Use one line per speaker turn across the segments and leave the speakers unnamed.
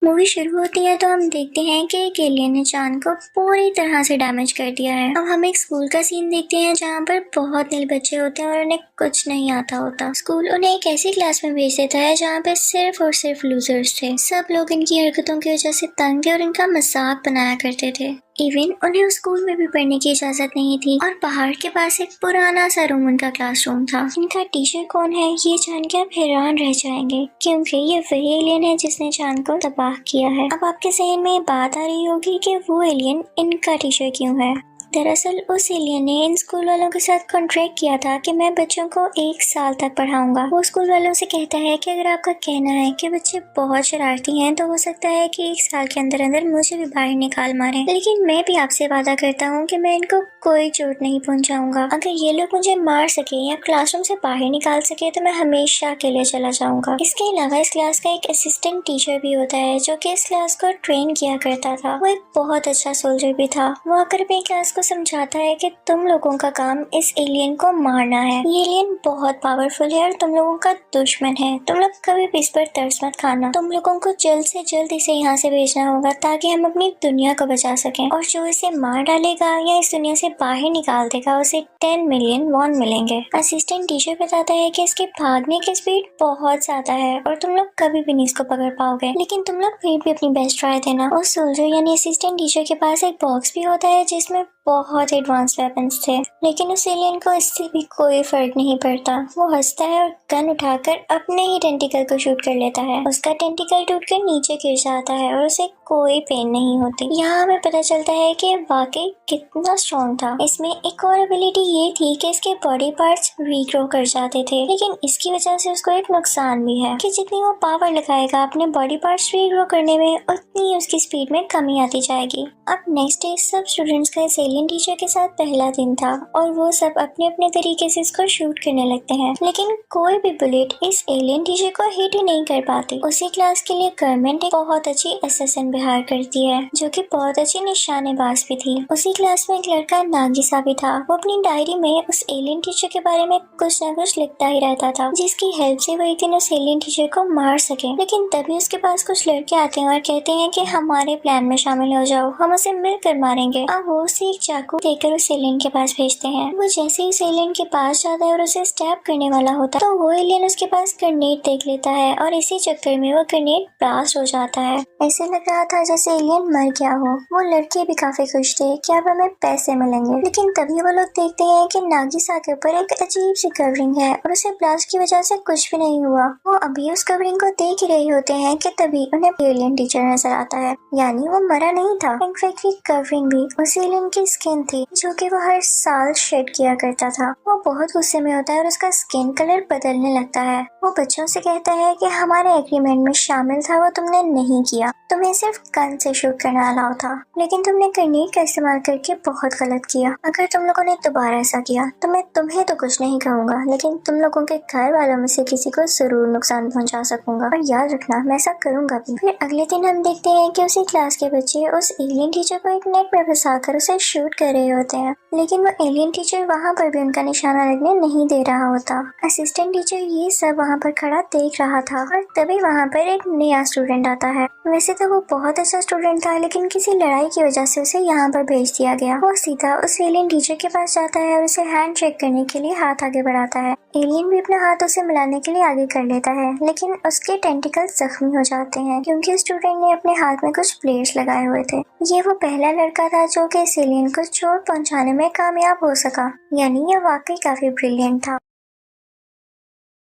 Movie शुरू होती है तो हम देखते हैं कि एक एलियन ने चांद को पूरी तरह से डैमेज कर दिया है। अब हम एक स्कूल का सीन देखते हैं जहाँ पर बहुत नील बच्चे होते हैं और उन्हें कुछ नहीं आता होता। स्कूल उन्हें एक ऐसी क्लास में भेज देता है जहाँ पे सिर्फ और सिर्फ लूजर्स थे। सब लोग इनकी हरकतों की वजह से तंग थे और इनका मजाक बनाया करते थे। इवन उन्हें उस स्कूल में भी पढ़ने की इजाजत नहीं थी और पहाड़ के पास एक पुराना सा रूम उनका क्लासरूम था। इनका टीचर कौन है ये जान के आप हैरान रह जाएंगे, क्योंकि ये वही एलियन है जिसने चांद को तबाह किया है। अब आपके जहन में बात आ रही होगी कि वो एलियन इनका टीचर क्यों है। दरअसल उस एलियन ने इन स्कूल वालों के साथ कॉन्ट्रैक्ट किया था कि मैं बच्चों को 1 साल तक पढ़ाऊंगा। वो स्कूल वालों से कहता है कि अगर आपका कहना है कि बच्चे बहुत शरारती हैं तो हो सकता है कि 1 साल के अंदर अंदर मुझे भी बाहर निकाल मारें, लेकिन मैं भी आपसे वादा करता हूँ कि मैं इनको कोई चोट नहीं पहुँचाऊंगा। अगर ये लोग मुझे मार सके या क्लासरूम से बाहर निकाल सके तो मैं हमेशा के लिए चला जाऊंगा। इसके अलावा इस क्लास का एक असिस्टेंट टीचर भी होता है जो कि इस क्लास को ट्रेन किया करता था। वो एक बहुत अच्छा सोल्जर भी था। वो आकर अपनी क्लास को समझाता है कि तुम लोगों का काम इस एलियन को मारना है। ये एलियन बहुत पावरफुल है और तुम लोगों का दुश्मन है। तुम लोग कभी भी इस पर तरस मत खाना। तुम लोगों को जल्द से जल्द इसे यहाँ से भेजना होगा ताकि हम अपनी दुनिया को बचा सकें, और जो इसे मार डालेगा या इस दुनिया से बाहर निकाल देगा उसे 10 मिलियन वॉन मिलेंगे। असिस्टेंट टीचर बताता है कि इसके भागने की स्पीड बहुत ज्यादा है और तुम लोग कभी भी नहीं इसको पकड़ पाओगे, लेकिन तुम लोग फिर भी अपनी बेस्ट ट्राई देना। उस सोल्जर यानी असिस्टेंट टीचर के पास एक बॉक्स भी होता है जिसमें बहुत एडवांस वेपन्स थे, लेकिन उस एलियन को इससे भी कोई फर्क नहीं पड़ता। वो हंसता है और गन उठाकर अपने ही टेंटिकल को शूट कर लेता है। उसका टेंटिकल टूटकर नीचे गिर जाता है और उसे कोई पेन नहीं होती। यहाँ हमें पता चलता है कि वाकई कितना स्ट्रॉन्ग था। इसमें एक और एबिलिटी ये थी कि इसके बॉडी पार्ट्स रीग्रो कर जाते थे, लेकिन इसकी वजह से उसको एक नुकसान भी है कि जितनी वो पावर लगाएगा अपने बॉडी पार्ट्स रीग्रो करने में, उतनी उसकी स्पीड में कमी आती जाएगी। अब नेक्स्ट डे सब स्टूडेंट्स का इस एलियन टीचर के साथ पहला दिन था और वो सब अपने अपने तरीके से इसको शूट करने लगते हैं, लेकिन कोई भी बुलेट इस एलियन टीचर को हिट ही नहीं कर पाती। उसी क्लास के लिए गवर्नमेंट एक बहुत अच्छी असिस्टेंट हायर करती है जो कि बहुत अच्छी निशानेबाज भी थी। उसी क्लास में एक लड़का नागिसा भी था। वो अपनी डायरी में उस एलियन टीचर के बारे में कुछ न कुछ लिखता ही रहता था, जिसकी हेल्प से वो एक दिन उस एलियन टीचर को मार सके। लेकिन तभी उसके पास कुछ लड़के आते हैं और कहते हैं कि हमारे प्लान में शामिल हो जाओ, हम उसे मिलकर मारेंगे। अब वो उसे एक चाकू देकर उस एलियन के पास भेजते हैं। वो जैसे ही उस एलियन के पास जाता है और उसे स्टैब करने वाला होता है तो वो एलियन उसके पास ग्रेनेड देख लेता है और इसी चक्कर में वो ग्रेनेड ब्लास्ट हो जाता है। ऐसे लग रहा था जैसे एलियन मर गया हो। वो लड़के भी काफी खुश थे कि अब हमें पैसे मिलेंगे, लेकिन तभी वो लोग देखते हैं कि नागिसा के ऊपर एक अजीब सी कवरिंग है और उसे ब्लास्ट की वजह से कुछ भी नहीं हुआ। वो अभी उस कवरिंग को देख ही रहे होते हैं कि तभी उन्हें एलियन टीचर नजर आता है, यानी वो मरा नहीं था। इनफैक्ट ये कवरिंग भी उस एलियन की स्किन थी जो कि वो हर साल शेड किया करता था। वो बहुत गुस्से में होता है और उसका स्किन कलर बदलने लगता है। वो बच्चों से कहता है कि हमारे एग्रीमेंट में शामिल था वो तुमने नहीं किया, तुम्हें सिर्फ गन से शूट करना अलाउ था, लेकिन तुमने ग्रेनेड का इस्तेमाल करके बहुत गलत किया। अगर तुम लोगों ने दोबारा ऐसा किया तो मैं तुम्हें तो कुछ नहीं कहूँगा, लेकिन तुम लोगों के घर वालों में से किसी को जरूर नुकसान पहुँचा सकूंगा, और याद रखना मैं ऐसा करूँगा भी। फिर अगले दिन हम देखते हैं कि उसी क्लास के बच्चे उस एलियन टीचर को एक नेट में फंसाकर उसे शूट कर रहे होते हैं, लेकिन वो एलियन टीचर वहाँ पर भी उनका निशाना लगने नहीं दे रहा होता। असिस्टेंट टीचर ये सब वहाँ पर खड़ा देख रहा था और तभी वहाँ पर एक नया स्टूडेंट आता है। वैसे तो वो बहुत अच्छा स्टूडेंट था, लेकिन किसी लड़ाई की वजह से उसे यहाँ पर भेज दिया गया। वो सीधा उस एलियन टीचर के पास जाता है और उसे हैंड चेक करने के लिए हाथ आगे बढ़ाता है। एलियन भी अपना हाथ उसे मिलाने के लिए आगे कर लेता है, लेकिन उसके टेंटिकल जख्मी हो जाते हैं क्योंकि स्टूडेंट ने अपने हाथ में कुछ प्लेट्स लगाए हुए थे। ये वो पहला लड़का था जो कि इस एलियन को चोट पहुंचाने में कामयाब हो सका, यानी ये वाकई काफी ब्रिलियंट था।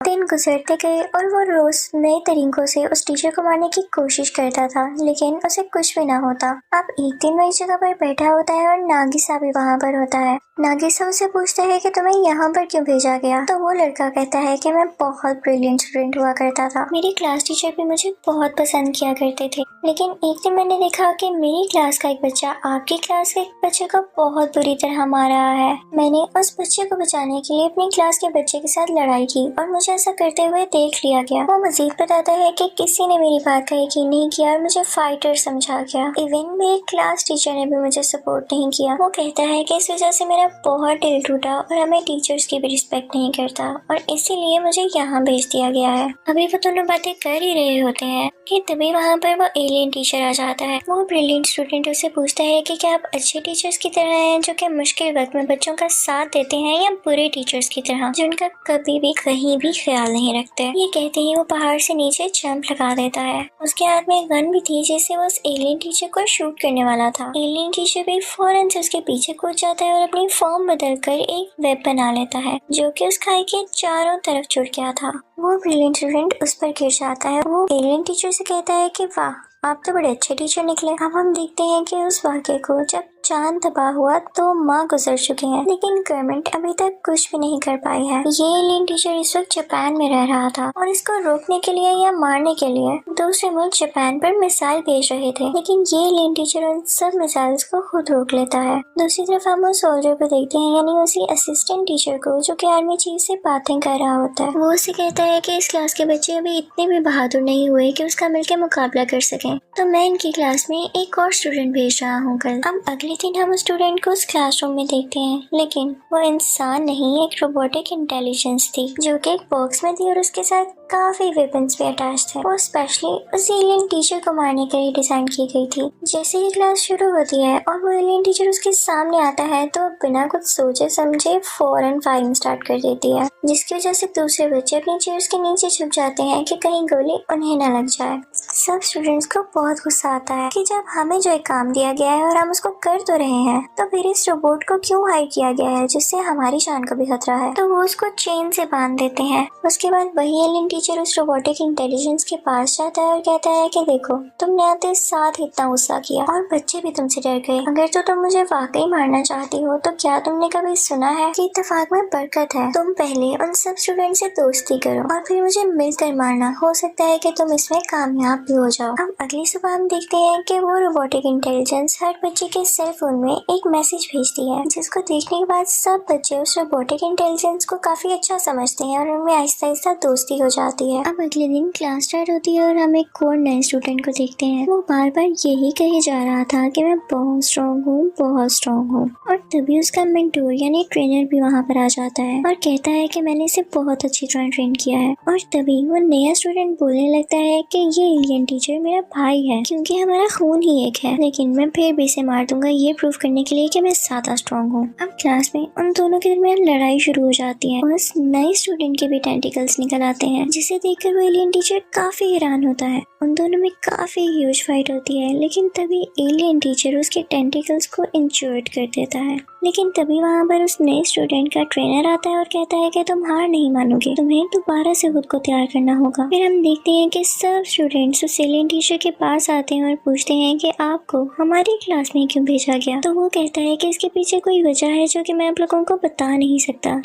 दिन गुजरते गए और वो रोज नए तरीकों से उस टीचर को मारने की कोशिश करता था, लेकिन उसे कुछ भी ना होता। अब एक दिन वही जगह पर बैठा होता है और नागिसा भी वहाँ पर होता है। नागिसा उसे पूछता है कि तुम्हें यहाँ पर क्यों भेजा गया, तो वो लड़का कहता है कि मैं बहुत ब्रिलियंट स्टूडेंट हुआ करता था, मेरी क्लास टीचर भी मुझे बहुत पसंद किया करते थे, लेकिन एक दिन मैंने देखा कि मेरी क्लास का एक बच्चा आपकी क्लास के एक बच्चे को बहुत बुरी तरह मार रहा है। मैंने उस बच्चे को बचाने के लिए अपनी क्लास के बच्चे के साथ लड़ाई की और मुझे मुझे ऐसा करते हुए देख लिया गया। वो मजीद बताता है कि किसी ने मेरी बात का यकीन नहीं किया और मुझे फाइटर समझा गया। इवन मेरे क्लास टीचर ने भी मुझे सपोर्ट नहीं किया। वो कहता है कि इस वजह से मेरा बहुत दिल टूटा और हमें टीचर्स की भी रिस्पेक्ट नहीं करता और इसीलिए मुझे यहाँ भेज दिया गया है। अभी वो दोनों बातें कर ही रहे होते हैं कि तभी वहाँ पर वो एलियन टीचर आ जाता है। वो ब्रिलियंट स्टूडेंट उससे पूछता है कि क्या आप अच्छे टीचर्स की तरह हैं जो कि मुश्किल वक्त में बच्चों का साथ देते हैं, या बुरे टीचर्स की तरह जो उनका कभी भी कहीं भी ख्याल नहीं रखते। ये कहते ही वो पहाड़ से नीचे जंप लगा देता है। उसके हाथ में एक गन भी थी जिससे वो उस एलियन टीचर को शूट करने वाला था। एलियन टीचर भी फौरन से उसके पीछे कूद जाता है और अपनी फॉर्म बदल कर एक वेब बना लेता है जो कि उस खाई के चारों तरफ जुड़ गया था। वो ब्रिलियंट स्टूडेंट उस पर गिर जाता है। वो एलियन टीचर से कहता है कि वाह, आप तो बड़े अच्छे टीचर निकले। अब हम देखते हैं कि उस वाक़े को जब चांद तबाह हुआ तो माँ गुजर चुके हैं, लेकिन गवर्नमेंट अभी तक कुछ भी नहीं कर पाई है। ये एलियन टीचर इस वक्त जापान में रह रहा था और इसको रोकने के लिए या मारने के लिए दूसरे मुल्क जापान पर मिसाइल भेज रहे थे, लेकिन ये एलियन टीचर उन सब मिसाइल्स को खुद रोक लेता है। दूसरी तरफ हम उस सोल्जर को देखते हैं, यानी उसी असिस्टेंट टीचर को जो कि आर्मी चीफ से बातें कर रहा होता है। वो उसे कहता है कि इस क्लास के बच्चे अभी इतने भी बहादुर नहीं हुए कि उसका मिलकर मुकाबला कर सकें, तो मैं इनकी क्लास में एक और स्टूडेंट भेज रहा हूँ कल। अब अगले दिन हम उस स्टूडेंट को उस क्लासरूम में देखते हैं, लेकिन वो इंसान नहीं, एक रोबोटिक इंटेलिजेंस थी जो कि एक बॉक्स में थी और उसके साथ काफी वेपन्स भी अटैच थे। वो स्पेशली उस एलियन टीचर को मारने के लिए डिजाइन की गई थी। जैसे ही क्लास शुरू होती है और वो एलियन टीचर उसके सामने आता है तो बिना कुछ सोचे समझे फौरन फायरिंग स्टार्ट कर देती है, जिसकी वजह से दूसरे बच्चे अपनी चेयर्स के नीचे छुप जाते हैं कि कहीं गोली उन्हें न लग जाए। सब स्टूडेंट्स को बहुत गुस्सा आता है कि जब हमें जो एक काम दिया गया है और हम उसको कर तो रहे हैं, तो फिर इस रोबोट को क्यों हायर किया गया है जिससे हमारी जान को भी खतरा है। तो वो उसको चेन से बांध देते हैं। उसके बाद वही एलियन टीचर उस रोबोटिक इंटेलिजेंस के पास जाता है और कहता है कि देखो, तुमने आते साथ इतना गुस्सा किया और बच्चे भी तुमसे डर गए। अगर तो तुम मुझे वाकई मारना चाहती हो तो क्या तुमने कभी सुना है कि इत्तेफाक में बरकत है। तुम पहले उन सब स्टूडेंट से दोस्ती करो और फिर मुझे मिलकर मारना, हो सकता है कि तुम इसमें कामयाब भी हो जाओ। अब अगली सुबह हम देखते हैं कि वो रोबोटिक इंटेलिजेंस हर बच्चे के सेल फोन में एक मैसेज भेजती है, जिसको देखने के बाद सब बच्चे उस रोबोटिक इंटेलिजेंस को काफी अच्छा समझते हैं और उनमें आहिस्ता आहिस्ता दोस्ती हो जाती है। अब अगले दिन क्लास स्टार्ट होती है और हम एक और नए स्टूडेंट को देखते हैं। वो बार बार यही कहे जा रहा था कि मैं बहुत स्ट्रॉन्ग हूँ, बहुत स्ट्रॉन्ग हूँ, और तभी उसका मेंटोर यानी ट्रेनर भी वहाँ पर आ जाता है और कहता है कि मैंने इसे बहुत अच्छी तरह ट्रेन किया है। और तभी वो नया स्टूडेंट बोलने लगता है कि ये एलियन टीचर मेरा भाई है क्योंकि हमारा खून ही एक है, लेकिन मैं फिर भी इसे मार दूंगा ये प्रूफ करने के लिए कि मैं ज्यादा स्ट्रॉन्ग हूँ। अब क्लास में उन दोनों के दरमियान लड़ाई शुरू हो जाती है और उस नए स्टूडेंट के भी टेंटिकल्स निकल आते हैं, जिसे देखकर वो एलियन टीचर काफी हैरान होता है। उन दोनों में काफी ह्यूज फाइट होती है, लेकिन तभी एलियन टीचर उसके टेंटिकल्स को इंजर्ड कर देता है। लेकिन तभी वहाँ पर उस नए स्टूडेंट का ट्रेनर आता है और कहता है कि तुम हार नहीं मानोगे, तुम्हें दोबारा से खुद को तैयार करना होगा। फिर हम देखते हैं कि सब स्टूडेंट्स उस एलियन टीचर के पास आते हैं और पूछते हैं कि आपको हमारी क्लास में क्यों भेजा गया। तो वो कहता है कि इसके पीछे कोई वजह है जो कि मैं आप लोगों को बता नहीं सकता,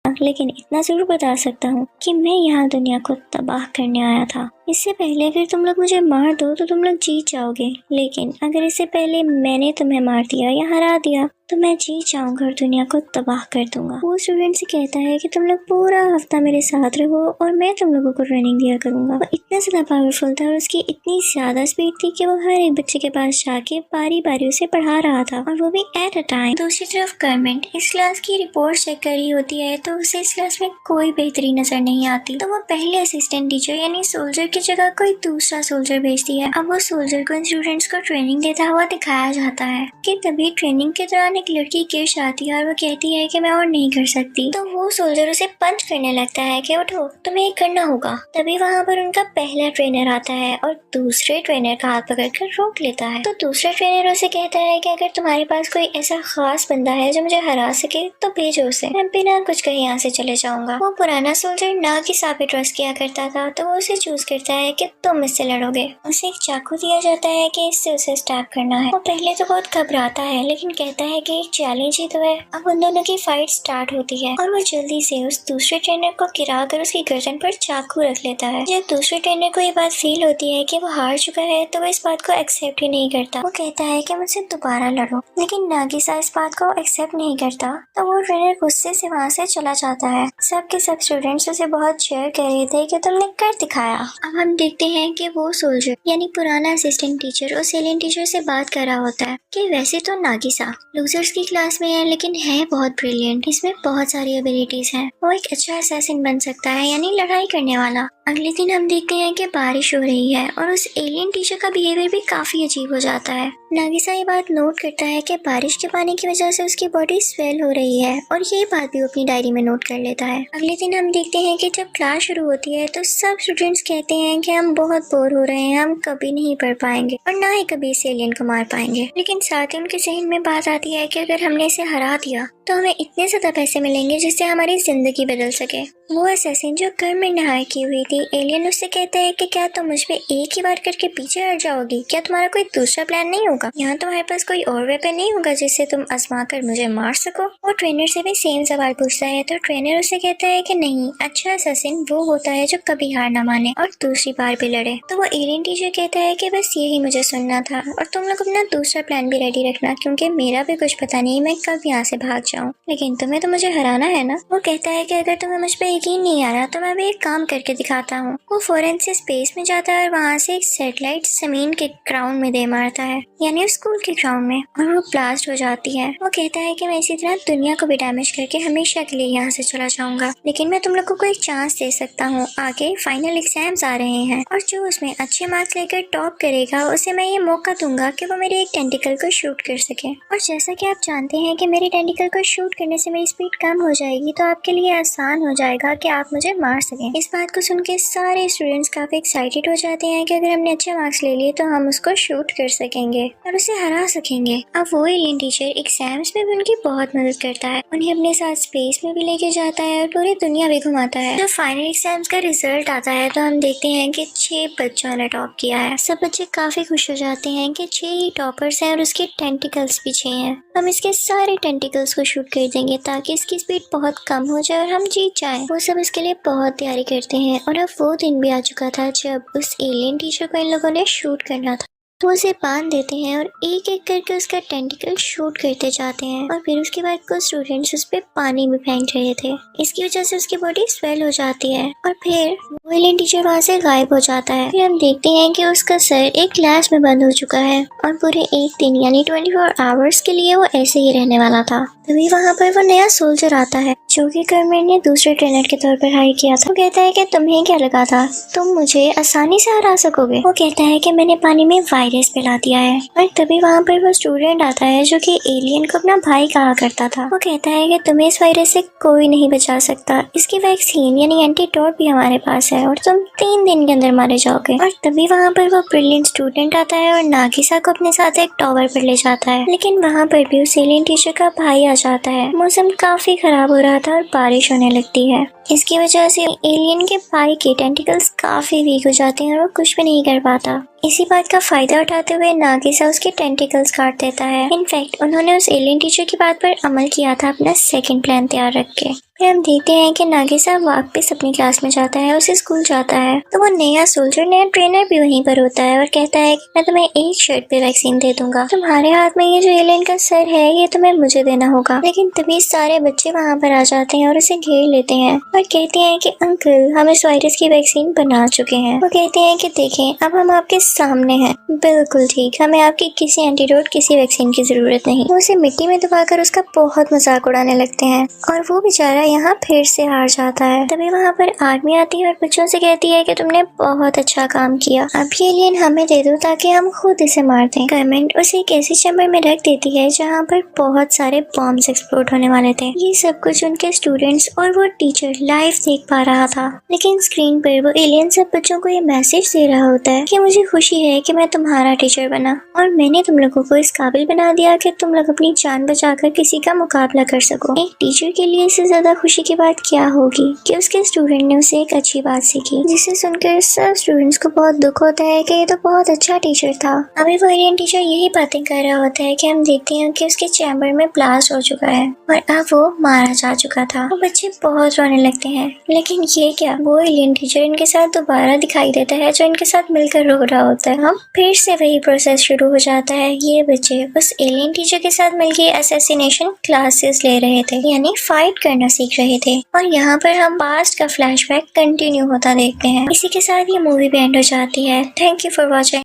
लेकिन इतना जरूर बता सकता हूँ कि मैं यहाँ दुनिया को तबाह करने आया था। इससे पहले अगर तुम लोग मुझे मार दो तो तुम लोग जीत जाओगे, लेकिन अगर इससे पहले मैंने तुम्हें मार दिया या हरा दिया तो मैं जीत जाऊंगा और दुनिया को तबाह कर दूंगा। वो स्टूडेंट से कहता है कि तुम लोग पूरा हफ्ता मेरे साथ रहो और मैं तुम लोगों को ट्रेनिंग दिया करूंगा। वो इतना ज्यादा पावरफुल था और उसकी इतनी ज्यादा स्पीड थी कि वो हर एक बच्चे के पास जाके बारी बारी उसे पढ़ा रहा था, और वो भी एट अ टाइम। दूसरी तरफ गवर्नमेंट इस क्लास की रिपोर्ट चेक कर रही होती है तो उसे इस क्लास में कोई बेहतरी नजर नहीं आती, तो वो पहले असिस्टेंट टीचर यानी सोल्जर की जगह कोई दूसरा सोल्जर भेजती है। अब वो सोल्जर को इन स्टूडेंट्स को ट्रेनिंग देता हुआ दिखाया जाता है कि तभी ट्रेनिंग के दौरान एक लड़की गिर जाती है और वो कहती है कि मैं और नहीं कर सकती। तो वो सोल्जर उसे पंच करने लगता है कि उठो, तुम्हें ये करना होगा। तभी वहाँ पर उनका पहला ट्रेनर आता है और दूसरे ट्रेनर का हाथ पकड़कर रोक लेता है। तो दूसरा ट्रेनर उसे कहता है कि अगर तुम्हारे पास कोई ऐसा खास बंदा है जो मुझे हरा सके तो भेजो उसे, मैं बिना कुछ कहे यहाँ से चले जाऊंगा। वो पुराना सोल्जर ना कि साथ पे ट्रस्ट किया करता था, तो वो उसे चूज करता कहता है कि तुम इससे लड़ोगे। उसे एक चाकू दिया जाता है कि इससे उसे स्टैब करना है। वो पहले तो बहुत घबराता है लेकिन कहता है कि एक चैलेंज ही तो है। अब उन दोनों की फाइट स्टार्ट होती है और वो जल्दी से उस दूसरे ट्रेनर को गिरा कर उसकी गर्दन पर चाकू रख लेता है। जब दूसरे ट्रेनर को ये बात फील होती है कि वो हार चुका है तो वो इस बात को एक्सेप्ट ही नहीं करता। वो कहता है कि मुझसे दोबारा लड़ो, लेकिन नागिसा इस बात को एक्सेप्ट नहीं करता तो वो ट्रेनर गुस्से से वहाँ से चला जाता है। सब के सब स्टूडेंट्स उसे बहुत चेयर कर रहे थे कि तुमने कर दिखाया। अब हम देखते हैं कि वो सोल्जर यानी पुराना असिस्टेंट टीचर उस एलियन टीचर से बात कर रहा होता है कि वैसे तो नागिसा लूजर्स की क्लास में है लेकिन है बहुत ब्रिलियंट, इसमें बहुत सारी एबिलिटीज हैं। वो एक अच्छा असैसिन बन सकता है यानी लड़ाई करने वाला। अगले दिन हम देखते हैं कि बारिश हो रही है और उस एलियन टीचर का बिहेवियर भी काफी अजीब हो जाता है। नागिसा ये बात नोट करता है कि बारिश के पानी की वजह से उसकी बॉडी स्वेल हो रही है और ये बात भी वो अपनी डायरी में नोट कर लेता है। अगले दिन हम देखते हैं कि जब क्लास शुरू होती है तो सब स्टूडेंट्स कहते हैं कि हम बहुत बोर हो रहे हैं, हम कभी नहीं पढ़ पाएंगे और ना ही कभी इस एलियन को मार पाएंगे। लेकिन साथ ही उनके जहन में बात आती है कि अगर हमने इसे हरा दिया तो हमें इतने ज्यादा पैसे मिलेंगे जिससे हमारी जिंदगी बदल सके। वो असैसिन जो गवर्नमेंट ने हायर की हुई थी, एलियन उससे कहता है कि क्या तुम मुझ पे एक ही बार करके पीछे हट जाओगी? क्या तुम्हारा कोई दूसरा प्लान नहीं होगा? यहाँ तुम्हारे पास कोई और वेपन नहीं होगा जिससे तुम आजमा कर मुझे मार सको? वो ट्रेनर से भी सेम सवाल पूछता है तो ट्रेनर उससे कहता है कि नहीं, अच्छा असैसिन वो होता है जो कभी हार ना माने और दूसरी बार भी लड़े। तो वो एलियन टीचर कहता है कि बस यही मुझे सुनना था और तुम लोग अपना दूसरा प्लान भी रेडी रखना क्योंकि मेरा भी कुछ पता नहीं मैं कब यहाँ से भाग जाऊँ, लेकिन तुम्हें तो मुझे हराना है ना। वो कहता है कि अगर तुम्हें मुझ पर यकीन नहीं आ रहा तो मैं भी एक काम करके दिखाता हूँ। वो फौरन से स्पेस में जाता है और वहाँ से एक सैटेलाइट जमीन के ग्राउंड में दे मारता है यानी उस स्कूल के ग्राउंड में, और वो ब्लास्ट हो जाती है। वो कहता है कि मैं इसी तरह दुनिया को भी डैमेज करके हमेशा के लिए यहाँ से चला जाऊंगा, लेकिन मैं तुम लोगों को एक चांस दे सकता हूँ। आगे फाइनल एग्जाम्स आ रहे हैं और जो उसमें अच्छे मार्क्स लेकर टॉप करेगा उसे मैं ये मौका दूंगा कि वो मेरे एक टेंटिकल को शूट कर सके। और जैसा कि आप जानते हैं कि मेरे टेंटिकल को शूट करने से मेरी स्पीड कम हो जाएगी तो आपके लिए आसान हो जाएगा कि आप मुझे मार सकें। इस बात को सुन के सारे स्टूडेंट्स काफी एक्साइटेड हो जाते हैं कि अगर हमने अच्छे मार्क्स ले लिए तो हम उसको शूट कर सकेंगे और उसे हरा सकेंगे। अब वो एलियन टीचर एग्जाम्स में भी उनकी बहुत मदद करता है, उन्हें अपने साथ स्पेस में भी लेके जाता है और पूरी दुनिया भी घुमाता है। जब फाइनल एग्जाम्स का रिजल्ट आता है तो हम देखते हैं कि 6 बच्चों ने टॉप किया है। सब बच्चे काफी खुश हो जाते हैं कि 6 ही टॉपर्स हैं और उसके टेंटिकल्स भी 6 हैं। हम इसके सारे टेंटिकल्स को शूट कर देंगे ताकि इसकी स्पीड बहुत कम हो जाए और हम जीत जाएं। वो सब इसके लिए बहुत तैयारी करते हैं और अब वो दिन भी आ चुका था जब उस एलियन टीचर को इन लोगों ने शूट करना था। तो उसे बांध देते हैं और एक एक करके उसका टेंटिकल शूट करते जाते हैं और फिर उसके बाद कुछ स्टूडेंट्स उस पे पानी भी फेंक रहे थे। इसकी वजह से उसकी बॉडी स्वेल हो जाती है और फिर वो एलियन टीचर वहाँ से गायब हो जाता है। फिर हम देखते हैं कि उसका सर एक ग्लास में बंद हो चुका है और पूरे एक दिन यानी 24 आवर्स के लिए वो ऐसे ही रहने वाला था। तभी वहाँ पर वो नया सोल्जर आता है जो कि गवर्नमेंट ने दूसरे ट्रेनर के तौर पर हायर किया था। वो कहता है कि तुम्हें क्या लगा था तुम मुझे आसानी से हरा सकोगे? वो कहता है कि मैंने पानी में वायरस फैला दिया है। और तभी वहाँ पर वो स्टूडेंट आता है जो कि एलियन को अपना भाई कहा करता था। वो कहता है कि तुम्हें इस वायरस से कोई नहीं बचा सकता, इसकी वैक्सीन यानी एंटीडोट भी हमारे पास है और तुम 3 दिन के अंदर मारे जाओगे। और तभी वहाँ पर वो ब्रिलियंट स्टूडेंट आता है और नागिसा को अपने साथ एक टावर पर ले जाता है, लेकिन वहाँ पर भी उस एलियन टीचर का भाई आ जाता है। मौसम काफी खराब हो रहा था और बारिश होने लगती है। इसकी वजह से एलियन के भाई के टेंटिकल्स काफी वीक हो जाते हैं और वो कुछ भी नहीं कर पाता। इसी बात का फायदा उठाते हुए नागिसा उसके टेंटिकल्स काट देता है। इनफैक्ट उन्होंने उस एलियन टीचर की बात पर अमल किया था अपना सेकंड प्लान तैयार रख के। फिर हम देखते हैं कि नागिसा वापस अपनी क्लास में जाता है, उसे स्कूल जाता है तो वो नया सोल्जर नया ट्रेनर भी वहीं पर होता है और कहता है कि मैं तुम्हें एक शर्ट पे वैक्सीन दे दूंगा, तुम्हारे हाथ में ये जो एलियन का सर है ये तुम्हें मुझे देना होगा। लेकिन तभी सारे बच्चे वहाँ पर आ जाते हैं और उसे घेर लेते हैं और कहते हैं कि अंकल हम इस वायरस की वैक्सीन बना चुके हैं। वो कहते हैं कि देखें अब हम आपके सामने हैं, बिल्कुल ठीक, हमें आपकी किसी एंटीडोट किसी वैक्सीन की जरूरत नहीं। वो उसे मिट्टी में दबाकर उसका बहुत मजाक उड़ाने लगते हैं और वो बेचारा यहाँ फिर से हार जाता है। तभी वहाँ पर आर्मी आती है और बच्चों से कहती है कि तुमने बहुत अच्छा काम किया, अब ये एलियन हमें दे दो ताकि हम खुद इसे मार दें। गवर्नमेंट उसे एक ऐसी चैम्बर में रख देती है जहाँ पर बहुत सारे बॉम्ब्स एक्सप्लोड होने वाले थे। ये सब कुछ उनके स्टूडेंट्स और वो टीचर लाइव देख पा रहा था, लेकिन स्क्रीन पर वो एलियन सब बच्चों को ये मैसेज दे रहा होता है कि मुझे खुशी है कि मैं तुम्हारा टीचर बना और मैंने तुम लोगों को इस काबिल बना दिया कि तुम लोग अपनी जान बचाकर किसी का मुकाबला कर सको। एक टीचर के लिए इससे ज्यादा खुशी की बात क्या होगी कि उसके स्टूडेंट ने उसे एक अच्छी बात सीखी, जिसे सुनकर सब स्टूडेंट्स को बहुत दुख होता है कि ये तो बहुत अच्छा टीचर था। अभी वो इंडियन टीचर यही बातें कर रहा होता है कि हम देखते हैं कि उसके चैम्बर में ब्लास्ट हो चुका है और अब वो मारा जा चुका था। वो बच्चे बहुत रोने लगते हैं, लेकिन ये क्या, वो एलियन टीचर इनके साथ दोबारा दिखाई देता है जो इनके साथ मिलकर रो रहा होता है। हम फिर से वही प्रोसेस शुरू हो जाता है। ये बच्चे उस एलियन टीचर के साथ मिलकर असैसिनेशन क्लासेस ले रहे थे, यानी फाइट करना सीख रहे थे, और यहाँ पर हम पास्ट का फ्लैशबैक कंटिन्यू होता देखते हैं। इसी के साथ ये मूवी भी एंड हो जाती है। Thank you for watching.